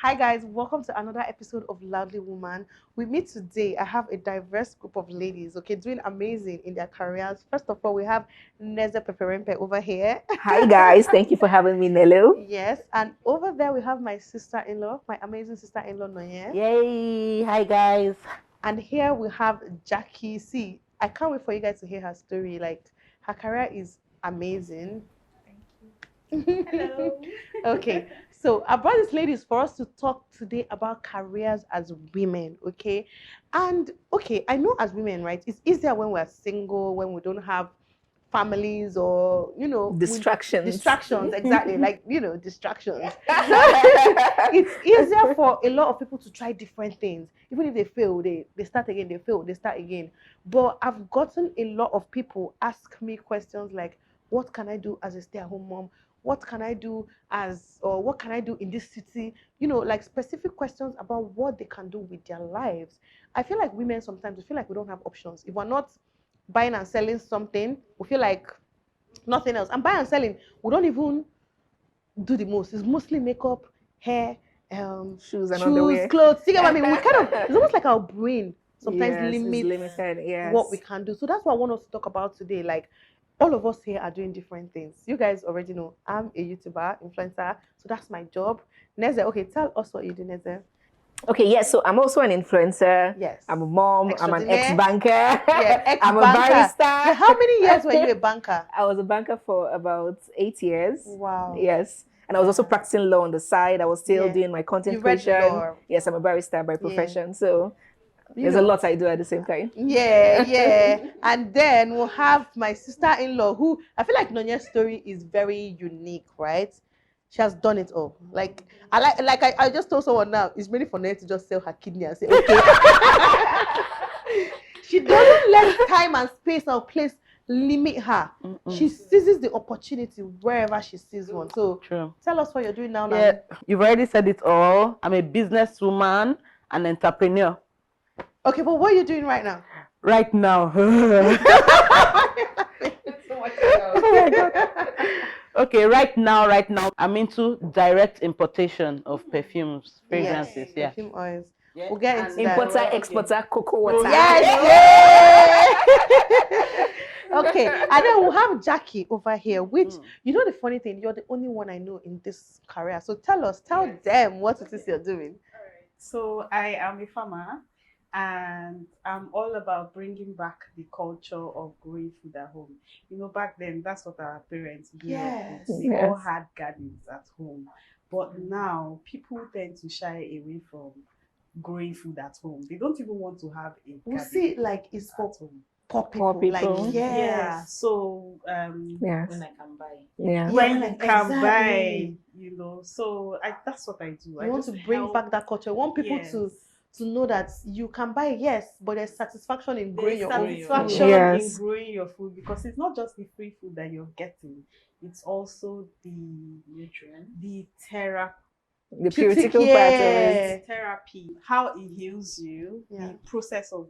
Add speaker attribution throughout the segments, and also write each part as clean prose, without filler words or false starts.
Speaker 1: Hi guys, welcome to another episode of Loudly Woman. With me today, I have a diverse group of ladies, okay, doing amazing in their careers. First of all, we have Neze Peperempe over here.
Speaker 2: Hi guys, thank you for having me, Nelo.
Speaker 1: Yes, and over there we have my sister-in-law, my amazing sister-in-law Noye.
Speaker 3: Yay! Hi guys.
Speaker 1: And here we have Jackie. See, I can't wait for you guys to hear her story. Like, her career is amazing.
Speaker 4: Thank you. Hello.
Speaker 1: Okay, so I brought these ladies for us to talk today about careers as women, okay? And okay, I know as women, right, it's easier when we're single, when we don't have families or,
Speaker 2: Distractions.
Speaker 1: distractions, exactly, like, distractions. It's easier for a lot of people to try different things. Even if they fail, they start again, they fail, they start again. But I've gotten a lot of people ask me questions like, what can I do as a stay-at-home mom? What can I do what can I do in this city? Like specific questions about what they can do with their lives. I feel like women sometimes we feel like we don't have options. If we're not buying and selling something, we feel like nothing else. And buying and selling, we don't even do the most. It's mostly makeup, hair,
Speaker 2: Shoes and underwear.
Speaker 1: clothes. See what I mean? It's almost like our brain sometimes
Speaker 2: Yes, it's
Speaker 1: limits
Speaker 2: limited, yes.
Speaker 1: what we can do. So that's what I want us to talk about today. Like, all of us here are doing different things. You guys already know I'm a YouTuber, influencer, so that's my job. Neze, okay, tell us what you do, Neze.
Speaker 2: Okay, yes, so I'm also an influencer.
Speaker 1: Yes.
Speaker 2: I'm a mom, I'm an
Speaker 1: Extraordinaire.
Speaker 2: ex-banker.
Speaker 1: Yeah,
Speaker 2: I'm a
Speaker 1: ex-banker.
Speaker 2: barrister.
Speaker 1: Yeah, how many years were you a banker?
Speaker 2: I was a banker for about 8 years.
Speaker 1: Wow.
Speaker 2: Yes. And I was also practicing law on the side. I was still doing my content
Speaker 1: You read
Speaker 2: creation.
Speaker 1: law.
Speaker 2: Yes, I'm a barrister by profession. So there's
Speaker 1: know.
Speaker 2: a lot I do at the same time.
Speaker 1: Yeah. And then we'll have my sister-in-law who I feel like Nonye's story is very unique, right? She has done it all. Like I just told someone now, it's really for Nonye to just sell her kidney and say, okay. She doesn't let time and space or place limit her. She seizes the opportunity wherever she sees one. So
Speaker 3: True.
Speaker 1: tell us what you're doing now.
Speaker 3: Yeah, you've already said it all. I'm a businesswoman, an entrepreneur.
Speaker 1: Okay, but what are you doing right now?
Speaker 3: Right now. Oh my God. Okay, right now, I'm into direct importation of perfumes, fragrances.
Speaker 1: Yes,
Speaker 3: Yeah.
Speaker 1: perfume oils.
Speaker 3: Yeah.
Speaker 1: We'll get into that.
Speaker 2: Importer, exporter, cocoa water.
Speaker 1: Yes, yeah. Okay, and then we'll have Jackie over here, which, the funny thing, you're the only one I know in this career. So tell them what it is you're doing.
Speaker 4: So I am a farmer and I'm all about bringing back the culture of growing food at home. Back then, that's what our parents grew
Speaker 1: Yes.
Speaker 4: up with. They all had gardens at home. But now, people tend to shy away from growing food at home. They don't even want to have a
Speaker 1: We'll
Speaker 4: garden
Speaker 1: see, like, it's for
Speaker 4: at home.
Speaker 1: poor people.
Speaker 2: people.
Speaker 1: Like, yes.
Speaker 4: Yeah, so
Speaker 2: Yes.
Speaker 3: When I can buy.
Speaker 2: Yeah.
Speaker 4: when you can
Speaker 1: exactly.
Speaker 4: buy, so that's what I do.
Speaker 1: You want to bring back that culture. You want people to know that you can buy, yes, but there's satisfaction in growing your own
Speaker 4: satisfaction
Speaker 1: food.
Speaker 2: Yes.
Speaker 4: in growing your food, because it's not just the free food that you're getting, it's also the nutrient, the therapy.
Speaker 2: The theoretical part of it.
Speaker 4: Therapy, how it heals you, the process of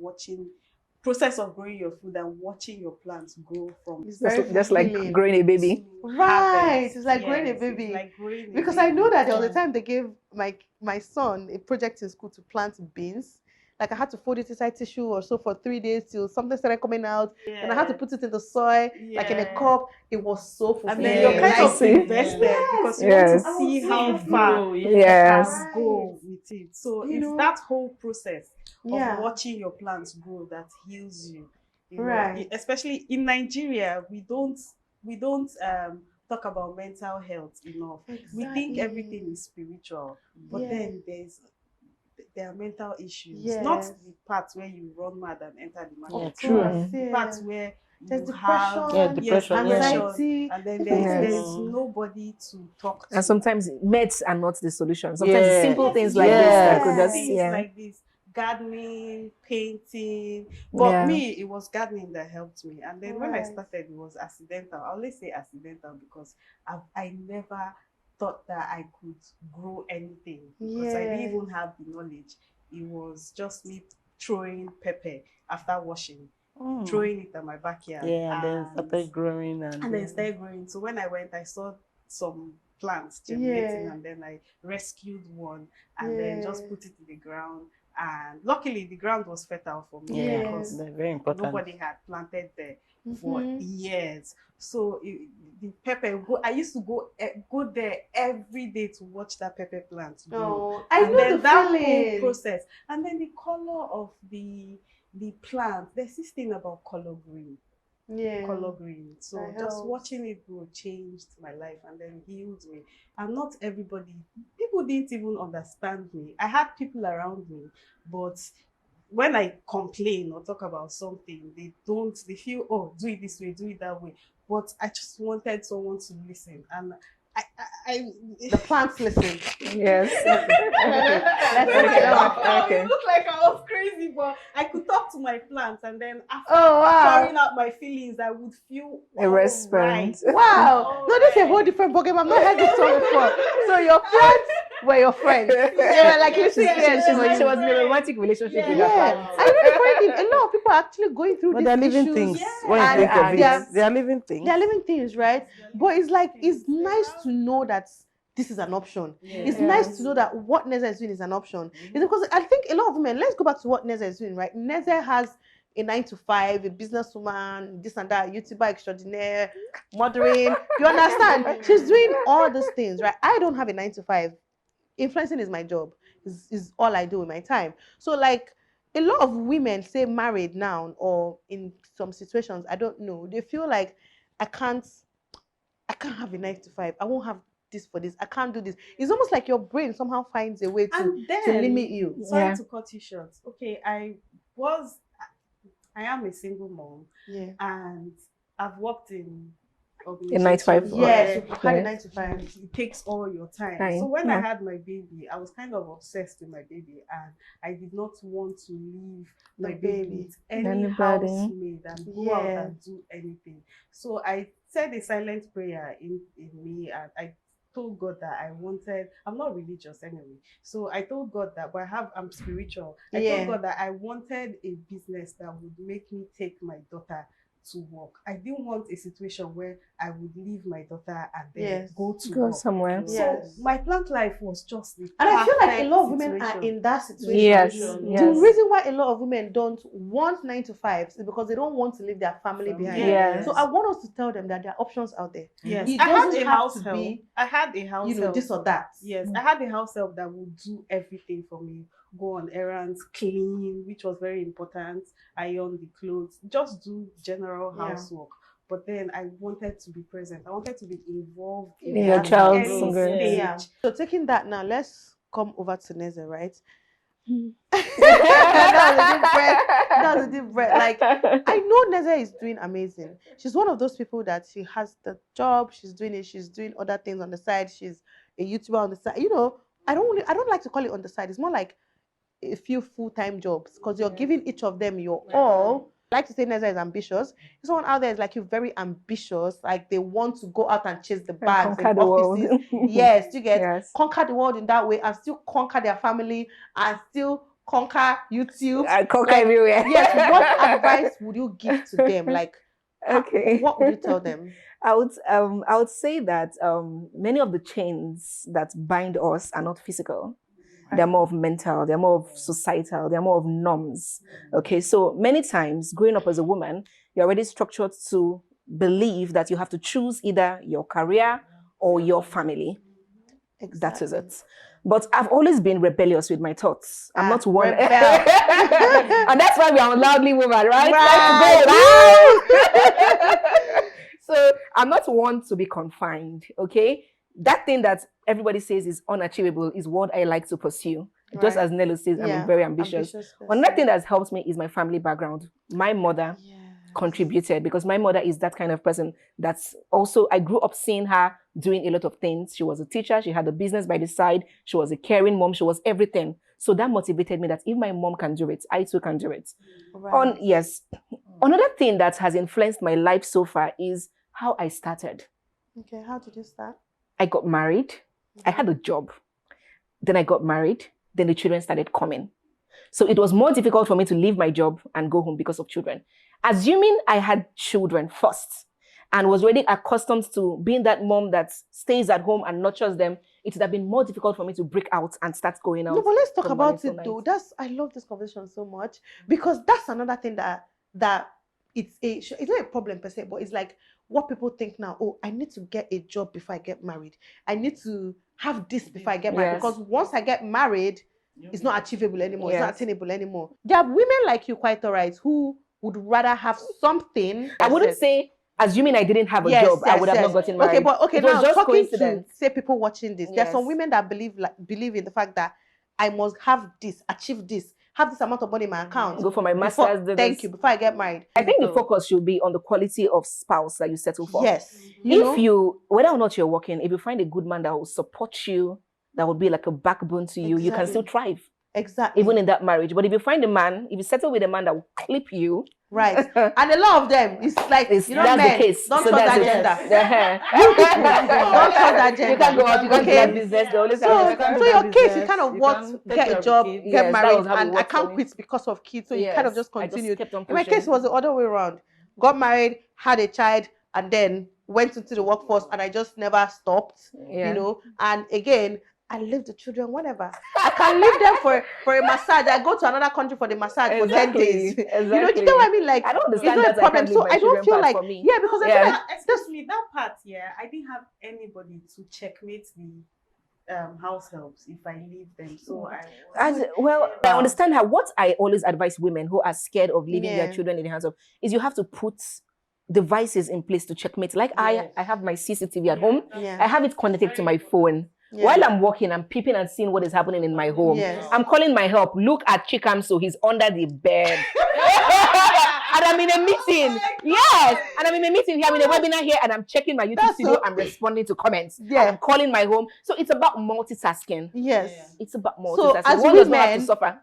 Speaker 4: growing your food and watching your plants grow from
Speaker 1: It's very
Speaker 2: Just like
Speaker 1: fulfilling.
Speaker 2: growing a baby.
Speaker 1: Right,
Speaker 4: harvest.
Speaker 1: it's like growing a
Speaker 4: Yes,
Speaker 1: baby.
Speaker 4: it's like growing a
Speaker 1: Because I know
Speaker 4: baby.
Speaker 1: that there was a time they gave my son a project in school to plant beans. Like I had to fold it inside tissue or so for 3 days till something started coming out. And I had to put it in the soil, like in a cup. It was so fulfilling.
Speaker 4: And then you're kind of
Speaker 2: Yes.
Speaker 4: invested because you
Speaker 2: Yes.
Speaker 4: want to see how
Speaker 3: Seed
Speaker 4: far
Speaker 3: grow,
Speaker 4: you
Speaker 2: Yes.
Speaker 4: can go with it. So
Speaker 1: You
Speaker 4: it's
Speaker 1: know,
Speaker 4: that whole process
Speaker 1: Yeah.
Speaker 4: of watching your plants grow that heals you.
Speaker 1: Right.
Speaker 4: Especially in Nigeria, we don't talk about mental health enough. We think everything is spiritual, but then there are mental issues.
Speaker 1: Yes.
Speaker 4: Not the part where you run mad and enter the market.
Speaker 3: Yeah,
Speaker 1: Of
Speaker 3: true.
Speaker 1: course,
Speaker 4: The
Speaker 1: yeah.
Speaker 4: part where
Speaker 1: There's
Speaker 4: you
Speaker 1: depression,
Speaker 4: have
Speaker 3: depression,
Speaker 1: anxiety,
Speaker 4: and then
Speaker 1: different
Speaker 4: there's
Speaker 1: things.
Speaker 4: nobody to talk to.
Speaker 2: And sometimes meds are not the solution. Sometimes
Speaker 3: Yeah.
Speaker 2: simple
Speaker 4: Yes,
Speaker 2: things like this that could just,
Speaker 4: things like this, gardening, painting. But me, it was gardening that helped me. And then when I started, it was accidental. I always say accidental because I never thought that I could grow anything because I didn't even have the knowledge. It was just me throwing pepper after washing, throwing it at my backyard.
Speaker 3: Yeah, and then started growing
Speaker 4: and then started growing. So when I went, I saw some plants germinating, and then I rescued one and then just put it in the ground. And luckily, the ground was fertile for me because
Speaker 3: they're very important.
Speaker 4: nobody had planted there for years. So the pepper, I used to go there every day to watch that pepper plant grow.
Speaker 1: Oh, I know the
Speaker 4: that
Speaker 1: feeling.
Speaker 4: whole process, and then the color of the plant. There's this thing about color green. Color green. So
Speaker 1: That
Speaker 4: just
Speaker 1: helps.
Speaker 4: watching it grow changed my life and then healed me. And not everybody, people didn't even understand me. I had people around me, but when I complain or talk about something, they feel, oh, do it this way, do it that way. But I just wanted someone to listen. And
Speaker 1: the plants listen.
Speaker 2: Yes.
Speaker 4: Okay. It looked like I was crazy, but I could talk to my plants, and then after pouring out my feelings, I would feel
Speaker 2: a response.
Speaker 4: Right.
Speaker 1: Wow. No, this is a whole different program. I've not heard this song before. So your plants were your friends. They were like listening to you.
Speaker 2: She was in a romantic relationship with her
Speaker 1: Yeah.
Speaker 2: plants.
Speaker 1: I know the funny thing, a lot of people are actually going through
Speaker 3: But
Speaker 1: these
Speaker 3: they're living
Speaker 1: issues.
Speaker 3: things.
Speaker 4: Yeah.
Speaker 3: When you
Speaker 1: And
Speaker 3: think of
Speaker 1: they are-
Speaker 3: it, they are living things.
Speaker 1: They're living things, right? But it's like, it's nice to know that this is an option. It's nice to know that what Neza is doing is an option. It's because I think a lot of women, let's go back to what Neza is doing, right? Neza has a 9-to-5, a businesswoman, this and that, YouTuber extraordinaire, mothering. You understand? She's doing all these things, right? I don't have a 9-to-5. Influencing is my job. Is all I do with my time. So like a lot of women say married now, or in some situations, I don't know, they feel like I can't have a 9-to-5. I won't have this for this. I can't do this. It's almost like your brain somehow finds a way to limit you.
Speaker 4: Sorry to cut you short. Okay, I am a single mom, and I've worked in
Speaker 2: A 9-to-5.
Speaker 1: Yes, you had a
Speaker 2: Yes.
Speaker 1: 9-to-5.
Speaker 4: It takes all your time.
Speaker 2: Time,
Speaker 4: So when I
Speaker 2: yeah.
Speaker 4: had my baby, I was kind of obsessed with my baby, and I did not want to leave my
Speaker 1: The
Speaker 4: baby
Speaker 1: baby.
Speaker 4: with any
Speaker 2: Anybody.
Speaker 4: housemaid and go out and do anything. So I said a silent prayer in me, and I told God that I'm not religious anyway. So I told God that, but I'm spiritual. I told God that I wanted a business that would make me take my daughter to work. I didn't want a situation where I would leave my daughter and then go work.
Speaker 2: somewhere.
Speaker 4: So my plant life was just the
Speaker 1: And I feel like a
Speaker 4: perfect
Speaker 1: lot of women are
Speaker 4: situation.
Speaker 1: in that situation.
Speaker 2: Yes.
Speaker 1: The reason why a lot of women don't want 9-to-5s is because they don't want to leave their family behind.
Speaker 2: Yes.
Speaker 1: So I want us to tell them that there are options out there.
Speaker 4: Yes,
Speaker 1: It
Speaker 4: I had
Speaker 1: doesn't
Speaker 4: a
Speaker 1: have
Speaker 4: house
Speaker 1: to
Speaker 4: help.
Speaker 1: be,
Speaker 4: I had a house help.
Speaker 1: this or that.
Speaker 4: Yes, I had a house help that would do everything for me. Go on errands, clean, which was very important, iron the clothes, just do general housework. But then I wanted to be present. I wanted to be involved in
Speaker 2: your
Speaker 4: that
Speaker 2: child's
Speaker 4: early
Speaker 2: growth.
Speaker 4: stage.
Speaker 1: Yeah. So taking that now, let's come over to Neza, right? That was a deep breath. Like, I know Neza is doing amazing. She's one of those people that she has the job, she's doing it, she's doing other things on the side, she's a YouTuber on the side. You know, I don't like to call it on the side. It's more like a few full-time jobs, because you're giving each of them your all. I like to say Neza is ambitious. Someone out there is like, you're very ambitious, like they want to go out and chase the bags in
Speaker 2: conquer the
Speaker 1: offices.
Speaker 2: world.
Speaker 1: Yes, you get
Speaker 2: Yes.
Speaker 1: conquer the world in that way, and still conquer their family, and still conquer YouTube.
Speaker 2: I conquer
Speaker 1: Like,
Speaker 2: everywhere.
Speaker 1: Yes, what advice would you give to them? Like,
Speaker 2: Okay.
Speaker 1: what would you tell them?
Speaker 2: I would say that many of the chains that bind us are not physical. They're more of mental, they're more of societal, they're more of norms. Okay, so many times growing up as a woman, you're already structured to believe that you have to choose either your career or your family.
Speaker 1: Exactly.
Speaker 2: That is it. But I've always been rebellious with my thoughts. I'm not one.
Speaker 1: rebel.
Speaker 2: And that's why we are loudly woman, right?
Speaker 1: Right.
Speaker 2: Let's go. So I'm not one to be confined, okay? That thing that everybody says is unachievable is what I like to pursue. Just as Nelo says, I'm very ambitious. Another thing that's helped me is my family background. My mother contributed, because my mother is that kind of person that's also, I grew up seeing her doing a lot of things. She was a teacher, she had a business by the side, she was a caring mom, she was everything. So that motivated me that if my mom can do it, I too can do it.
Speaker 1: Right.
Speaker 2: Another thing that has influenced my life so far is how I started.
Speaker 1: Okay, how did you start?
Speaker 2: I got married, I had a job, then I got married, then the children started coming. So it was more difficult for me to leave my job and go home because of children. Assuming I had children first, and was already accustomed to being that mom that stays at home and nurtures them, it would have been more difficult for me to break out and start going out.
Speaker 1: No, but let's talk
Speaker 2: from morning
Speaker 1: about
Speaker 2: till
Speaker 1: it though.
Speaker 2: night.
Speaker 1: I love this conversation so much, because that's another thing that it's not a problem per se, but it's like what people think now. Oh, I need to get a job before I get married. I need to have this before I get married, because once I get married, it's not achievable anymore. It's not attainable anymore. There are women like you, quite alright, who would rather have something.
Speaker 2: I wouldn't say, assuming I didn't have a job, I would have not gotten married.
Speaker 1: Okay,
Speaker 2: it was
Speaker 1: now
Speaker 2: just
Speaker 1: talking
Speaker 2: coincidence.
Speaker 1: to say people watching this, there are some women that believe in the fact that I must have this, achieve this, have this amount of money in my account,
Speaker 2: go for my master's.
Speaker 1: Before I get married.
Speaker 2: I think the focus should be on the quality of spouse that you settle for.
Speaker 1: Yes.
Speaker 2: Whether or not you're working, if you find a good man that will support you, that will be like a backbone to you, you can still thrive.
Speaker 1: Exactly.
Speaker 2: Even in that marriage. But if you find if you settle with a man that will clip you.
Speaker 1: Right. And a lot of them, it's like,
Speaker 2: that's
Speaker 1: men,
Speaker 2: the case.
Speaker 1: don't trust that gender.
Speaker 2: You
Speaker 1: people, don't trust that gender.
Speaker 2: You can't go out, you can't get business.
Speaker 1: So your case, you kind of want to get a job, get married, and I can't quit because of kids. So you kind of just continued. In my case, it was the other way around. Got married, had a child, and then went into the workforce, and I just never stopped, and again, I leave the children whenever. I can leave them for a massage. I go to another country for the massage for 10 days.
Speaker 2: Exactly.
Speaker 1: You know, do you get what I mean? Like,
Speaker 2: I don't understand
Speaker 1: it's not a problem. So I don't feel like,
Speaker 4: because I feel like, especially that part, I didn't have anybody to checkmate the house helps if I leave them. So
Speaker 2: I understand what I always advise women who are scared of leaving their children in the hands of is you have to put devices in place to checkmate. Like I have my CCTV at home. I have it connected to my phone. While I'm working, I'm peeping and seeing what is happening in my home. I'm calling my help. Look at Chikam, so he's under the bed. And I'm in a meeting. And I'm in a meeting here. I'm in a webinar here, and I'm checking my YouTube studio. I'm responding to comments. I'm calling my home. So it's about multitasking. It's about multitasking. So
Speaker 1: as
Speaker 2: one does not have to suffer.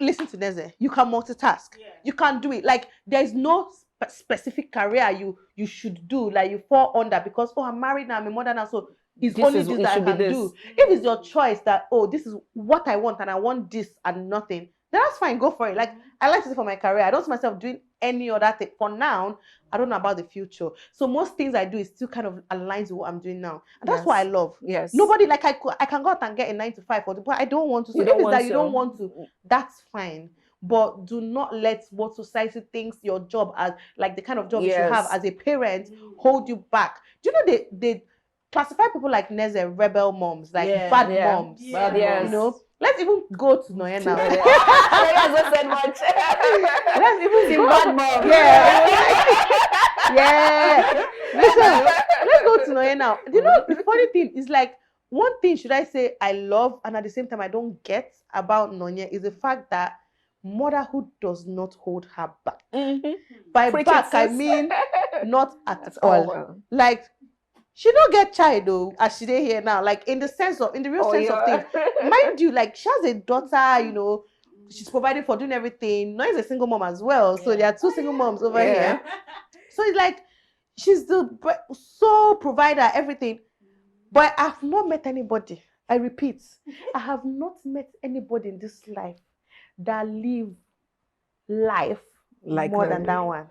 Speaker 1: Listen to Neze. You can multitask. You can do it. Like, there's no specific career you should do. Like, you fall under because, I'm married now, I'm a mother now, so it's only this that I can do. If it's your choice that, this is what I want and I want this and nothing, then that's fine. Go for it. Like, I like to do for my career. I don't see myself doing any other thing. For now, I don't know about the future. So most things I do is still kind of aligns with what I'm doing now. And that's what I love. Nobody, like, I can go out and get a 9 to 5, but I don't want to. So if it's that you don't want to, that's fine. But do not let what society thinks your job as, like the kind of job you should have as a parent, hold you back. Do you know they classify people like Neze rebel moms, like bad moms. You know, let's even go to Noye now.
Speaker 2: Hasn't said much.
Speaker 1: Let's even go
Speaker 2: bad mom.
Speaker 1: Listen, let's go to Noye now. You know, the funny thing is, like, one thing should I say I love and at the same time I don't get about Noye is the fact that motherhood does not hold her back. By back, I mean not at all. Like, she don't get child though, as she dey here now. Like, in the real sense of things. Mind you, like, she has a daughter, you know, she's providing for doing everything. Now is a single mom as well. So there are 2 single moms over here. So it's like, she's the sole provider, everything. But I've not met anybody. I repeat, I have not met anybody in this life that live life like more than that one.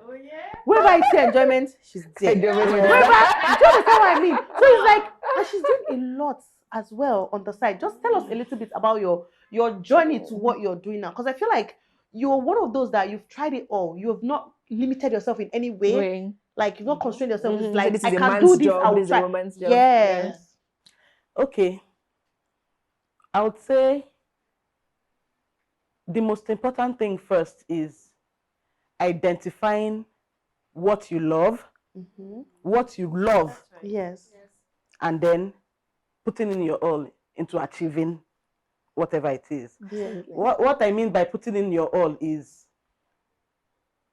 Speaker 1: Wherever I see enjoyment, she's there. Do you understand what I mean? So it's like, and she's doing a lot as well on the side. Just tell us a little bit about your journey to what you're doing now. Because I feel like you're one of those that you've tried it all. You have not limited yourself in any way. Like, you've not constrained yourself. It's like, I can do this, I will try. Yes.
Speaker 3: Okay. I would say the most important thing first is identifying what you love, and then putting in your all into achieving whatever it is. What I mean by putting in your all is,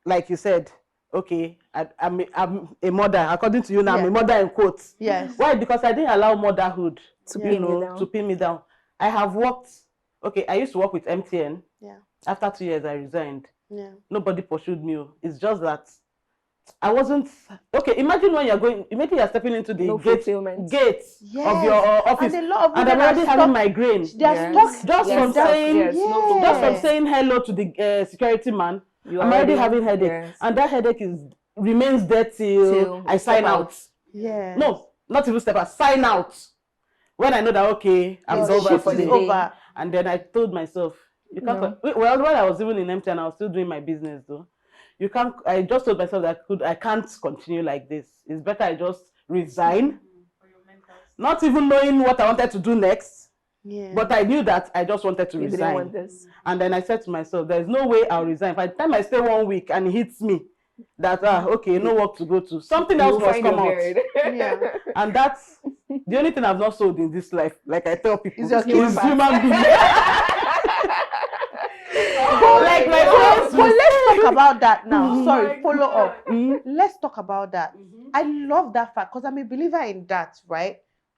Speaker 3: like you said, okay, I'm a mother. According to you now, I'm a mother in quotes. Why? Because I didn't allow motherhood to pin me down. I have worked. Okay, I used to work with MTN. After 2 years, I resigned. Nobody pursued me. It's just that I wasn't okay. Imagine when you're stepping into the gate of your office, and I'm already having migraine.
Speaker 1: They're stuck
Speaker 3: just from saying hello to the security man. I'm already having headache, and that headache is remains there till I sign out.
Speaker 1: Yeah.
Speaker 3: No, not even step out, sign out. When I know that, okay, I'm over for the day. And then I told myself, you can't, well, when I was even in MTN, I was still doing my business though. You can't, I just told myself that I can't continue like this. It's better I just resign. Not even knowing what I wanted to do next. Yeah. But I knew that I just wanted to resign. Want this. And then I said to myself, there's no way I'll resign. By the time I stay 1 week and it hits me, that, okay, no work to go to. Something else must come out. Yeah. And that's the only thing I've not sold in this life. Like I tell people, is human being.
Speaker 1: But let's talk about that now. Sorry, follow up. Let's talk about that. I love that fact because I'm a believer in that, right?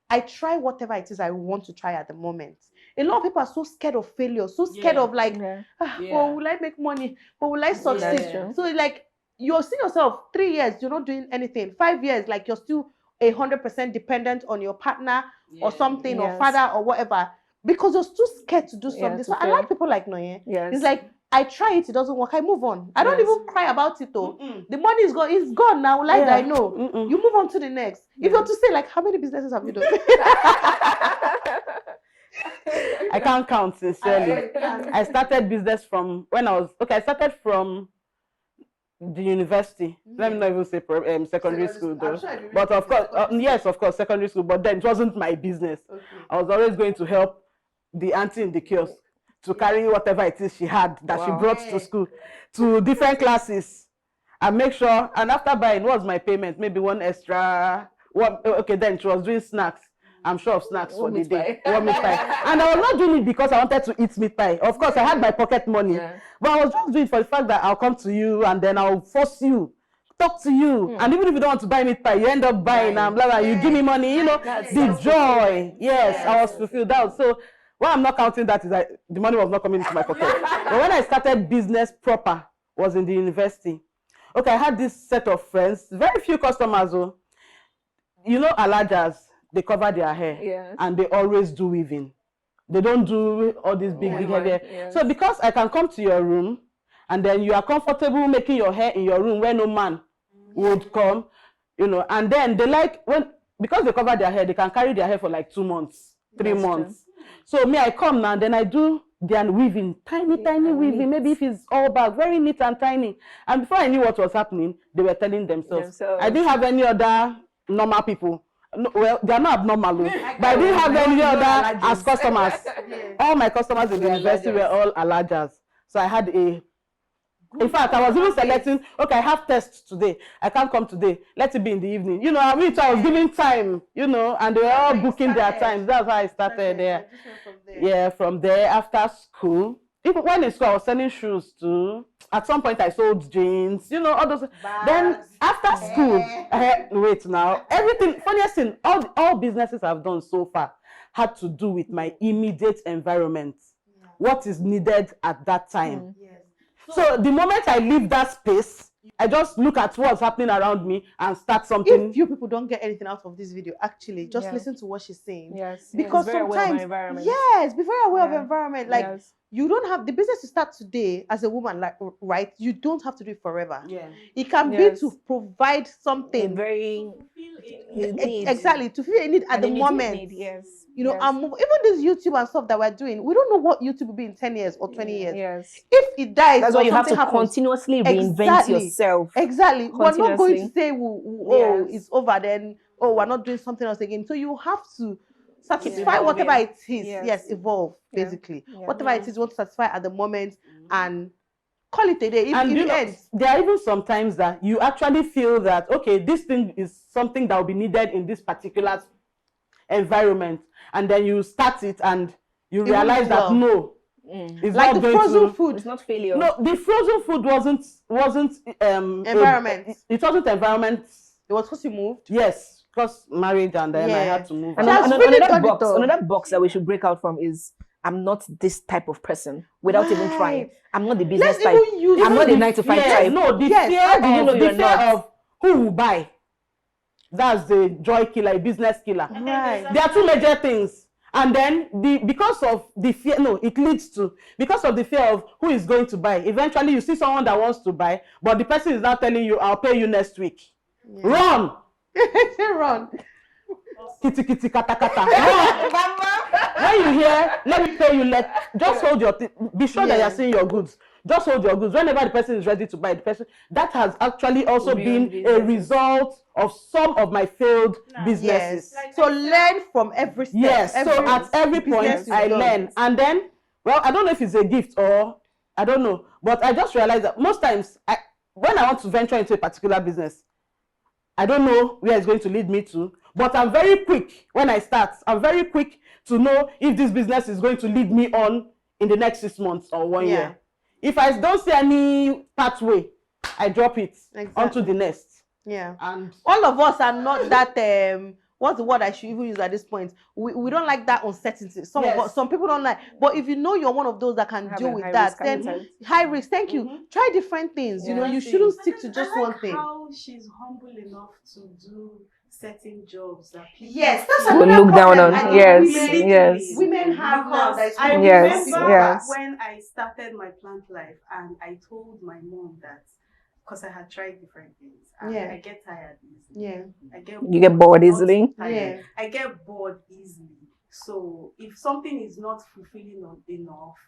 Speaker 1: I try whatever it is I want to try at the moment. A lot of people are so scared of failure, so scared of like, oh, will I make money? Or will I succeed? So like, you're seeing yourself 3 years, you're not doing anything. 5 years, like you're still 100% dependent on your partner or something or father or whatever because you're too scared to do something. So I like people like Noye. It's like, I try it doesn't work, I move on. I don't even cry about it though. The money is gone, it's gone now, like I know. You move on to the next. If you're to say like, how many businesses have you done?
Speaker 3: I can't count sincerely. I started business from when I started from the university. Let me not even say secondary school though. Sure but of course, yes, of course, secondary school. But then it wasn't my business. I was always going to help the auntie in the kiosk to carry whatever it is she had that she brought to school, to different classes, and make sure. And after buying, what was my payment? Maybe one extra. Okay, then she was doing snacks. I'm sure of snacks for the day. One meat pie. And I was not doing it because I wanted to eat meat pie. Of course, I had my pocket money. But I was just doing it for the fact that I'll come to you and then I'll force you, talk to you. And even if you don't want to buy meat pie, you end up buying and blah, blah, you give me money, you know, the joy. Yes, I was fulfilled. That was so, why I'm not counting that is that the money was not coming into my pocket. But when I started business proper, was in the university. Okay, I had this set of friends, very few customers, though. You know, Alajas, they cover their hair and they always do weaving. They don't do all these big hair. So because I can come to your room and then you are comfortable making your hair in your room where no man would come, you know, and then they like, because they cover their hair, they can carry their hair for like 2 months, 3 months. So me, I come now, then I do their weaving, tiny weaving, maybe if it's all back, very neat and tiny. And before I knew what was happening, they were telling themselves. I didn't have any other normal people. No, well, they are not abnormal, but I didn't have any other as customers. All my customers in the university were all Alajas. So I had in fact, I was even selecting, okay, I have tests today. I can't come today. Let it be in the evening. You know, I mean, so I was giving time, you know, and they were all booking their times. That's how I started there. Yeah, from there, after school. Even when in school, I was selling shoes too. At some point, I sold jeans, you know, all those. Then after school, wait now, everything, funniest thing, all businesses I've done so far had to do with my immediate environment. What is needed at that time. So the moment I leave that space, I just look at what's happening around me and start something.
Speaker 1: If you people don't get anything out of this video, actually, just listen to what she's saying. Because sometimes, be very aware of environment. Like, you don't have the business to start today as a woman, like, right? You don't have to do it forever. It can be to provide something very exactly to feel a need at the moment. You know, even this YouTube and stuff that we're doing, we don't know what YouTube will be in 10 years or 20 years. If it dies,
Speaker 2: that's why you have to continuously reinvent yourself.
Speaker 1: Exactly. We're not going to say, it's over then. Oh, we're not doing something else again. So you have to satisfy whatever it is. Evolve, basically. Whatever it is you want to satisfy at the moment and call it a day.
Speaker 3: There are even sometimes that you actually feel that, okay, this thing is something that will be needed in this particular environment. And then you start it and you realize that no. It's
Speaker 1: like the frozen food.
Speaker 2: It's not failure.
Speaker 3: No, the frozen food wasn't
Speaker 1: environment.
Speaker 3: It wasn't environment.
Speaker 1: It was because you moved?
Speaker 3: Yes. Because marriage and then I had to move.
Speaker 2: And another box that we should break out from is I'm not this type of person without even trying. I'm not the business type. I'm not the 9 to 5 type.
Speaker 3: No, the fear of who will buy. That's the joy killer, business killer. There are two major things. And then because of the fear, because of the fear of who is going to buy. Eventually, you see someone that wants to buy, but the person is now telling you, "I'll pay you next week." Yeah. Run!
Speaker 1: Run!
Speaker 3: Kitty kitty kata kata. Run! When you hear, "Let me pay you," just hold your be sure that you're seeing your goods. Just hold your goods. Whenever the person is ready to buy, the person that has actually also been a result of some of my failed businesses.
Speaker 1: Yes. So learn from every step.
Speaker 3: Yes. So at every point I learn, and then I don't know if it's a gift or I don't know, but I just realized that most times when I want to venture into a particular business, I don't know where it's going to lead me to, but I'm very quick when I start. I'm very quick to know if this business is going to lead me on in the next 6 months or 1 year. If I don't see any pathway, I drop it onto the next.
Speaker 1: Yeah.
Speaker 3: And
Speaker 1: all of us are not that what's the word I should even use at this point? We don't like that uncertainty. Some people don't like. But if you know you're one of those that can deal with that, then high risk. Thank you. Try different things. You know, you shouldn't stick to just one thing.
Speaker 4: How she's humble enough to do certain jobs that people
Speaker 1: that's
Speaker 2: will look down on. Yes.
Speaker 1: Women have
Speaker 4: I remember when I started my plant life and I told my mom that because I had tried different things and I get tired easily.
Speaker 2: You get bored easily.
Speaker 4: I get bored easily. So if something is not fulfilling enough,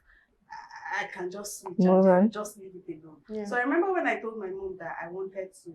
Speaker 4: I can just switch and just leave it alone. So I remember when I told my mom that I wanted to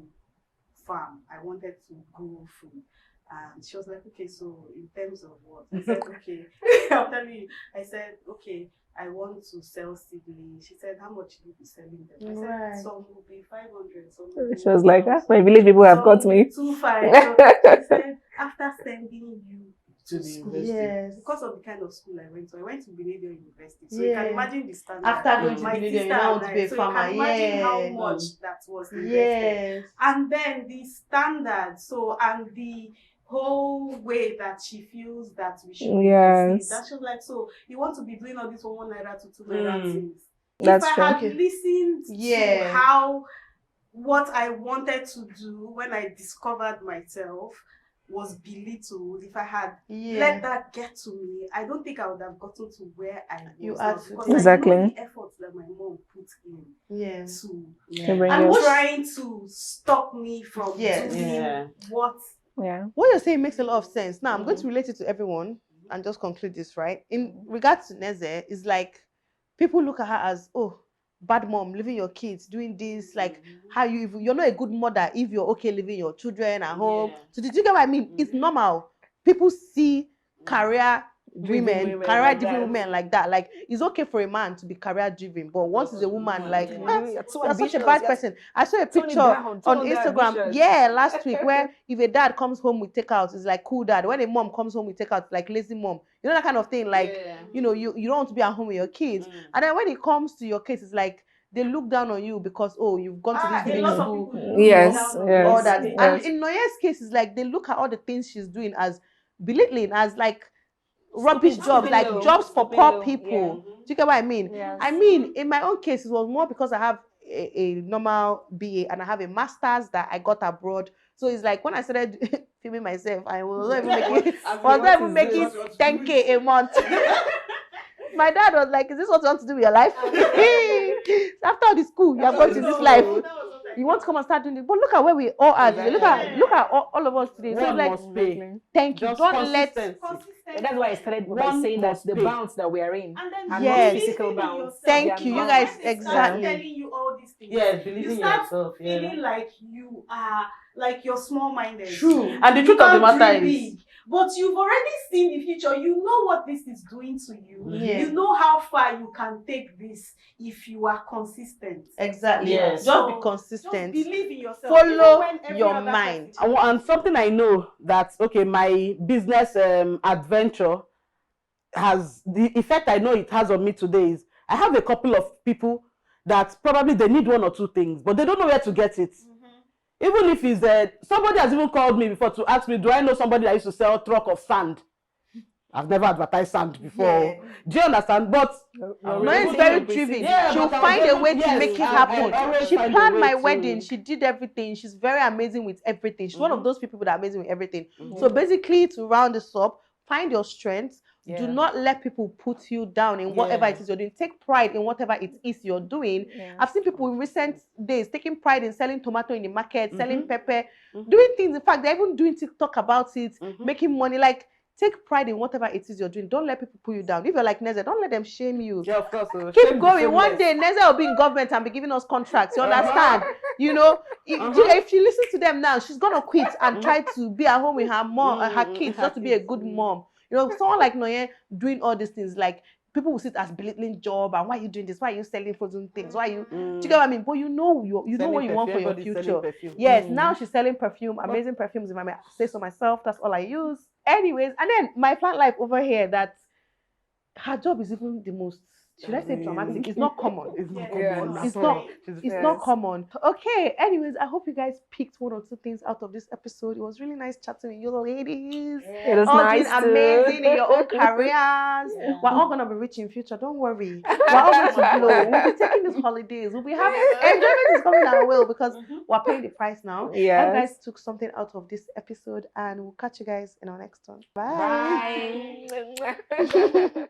Speaker 4: farm, I wanted to grow food. And she was like, okay, so in terms of what? I said, okay. I'll tell you. I said, okay, I want to sell seedlings. She said, how much will you be selling them? I said, some will be 500. Some will be
Speaker 2: she was like, my village people have got me.
Speaker 4: 2,500. So she said, after sending you to the university, because of the kind of school I went to Benedict University. So you can imagine the standard.
Speaker 1: After going to Benedict, you want to be a farmer.
Speaker 4: So you can imagine how much that was invested. And then the standard, and the whole way that she feels that we should be that she was like, so you want to be doing all this for 1 naira to 2 naira things.
Speaker 2: That's
Speaker 4: if I had listened to what I wanted to do when I discovered myself was belittled, if I had let that get to me, I don't think I would have gotten to where I was. Because I know the efforts that my mom put in to and trying to stop me from doing what.
Speaker 1: What you're saying makes a lot of sense. Now, I'm going to relate it to everyone and just conclude this, right? In regards to Neze, it's like people look at her as, oh, bad mom, leaving your kids, doing this, like how you're not a good mother if you're okay leaving your children at home. So did you get what I mean? It's normal. People see career-driven women like that. Like, it's okay for a man to be career-driven, but once it's a woman, like, you're such a bad person. I saw a picture on Instagram, last week, where if a dad comes home with takeout, it's like cool dad. When a mom comes home with takeout, it's like lazy mom. You know, that kind of thing. Like, you know, you don't want to be at home with your kids. And then when it comes to your kids, it's like they look down on you because, oh, you've gone to this green school. All that. And in Noye's case, it's like they look at all the things she's doing as belittling, as like rubbish jobs, like jobs for poor people. Do you get what I mean? I mean, in my own case, it was more because I have a normal BA and I have a master's that I got abroad. So it's like when I started filming myself, I was not even making 10K a month. My dad was like, is this what you want to do with your life? After all the school, you have gone to this life. You want to come and start doing it. But look at where we all are today. Look at all of us today. So it's like, thank you. Don't let...
Speaker 2: That's why I started by saying that the bounds that we are in are not physical bounds.
Speaker 1: Thank you. You guys, exactly.
Speaker 4: Telling you all these things.
Speaker 3: Believing
Speaker 4: you start
Speaker 3: yourself.
Speaker 4: Feeling like you are, like you're small-minded.
Speaker 3: True. And the truth of the matter is,
Speaker 4: but you've already seen the future. You know what this is doing to you. You know how far you can take this if you are consistent.
Speaker 1: Exactly. Just be consistent.
Speaker 4: Just believe in yourself.
Speaker 1: Follow your mind.
Speaker 3: And something I know that, okay, my business adventure has, the effect I know it has on me today is, I have a couple of people that probably they need one or two things, but they don't know where to get it. Even if it's somebody has even called me before to ask me, do I know somebody that used to sell a truck of sand? I've never advertised sand before. Do you understand? But
Speaker 1: no, it's very driven. She'll find a way to make it happen. She planned my wedding. She did everything. She's very amazing with everything. She's one of those people that are amazing with everything. So basically, to round this up, find your strengths, Do not let people put you down in whatever it is you're doing. Take pride in whatever it is you're doing. I've seen people in recent days taking pride in selling tomato in the market, selling pepper, doing things. In fact, they're even doing TikTok about it, making money. Like, take pride in whatever it is you're doing. Don't let people pull you down. If you're like Neze, don't let them shame you.
Speaker 3: Yeah, of course.
Speaker 1: Keep going. One day, Neze will be in government and be giving us contracts. You understand? You know, if she listens to them now, she's gonna quit and try to be at home with her mom, her kids, just to be a good mom. You know, someone like Noye doing all these things, like people will see it as belittling job, and why are you doing this? Why are you selling frozen things? Why are you? Do you get what I mean? But you know what you want for your future. Yes, now she's selling perfume, amazing perfumes. If I may say so myself, that's all I use. Anyways, and then my plant life over here, that her job is even the most, should I say dramatic? It's not common.
Speaker 3: It's not common.
Speaker 1: It's not common. Okay, anyways, I hope you guys picked one or two things out of this episode. It was really nice chatting with you ladies.
Speaker 2: It was nice
Speaker 1: doing amazing in your own careers. We're all gonna be rich in future, don't worry. We're all going to blow. We'll be taking these holidays. We'll be having enjoyment is coming our way because we're paying the price now.
Speaker 2: Yes.
Speaker 1: You guys took something out of this episode, and we'll catch you guys in our next one. Bye.
Speaker 2: Bye.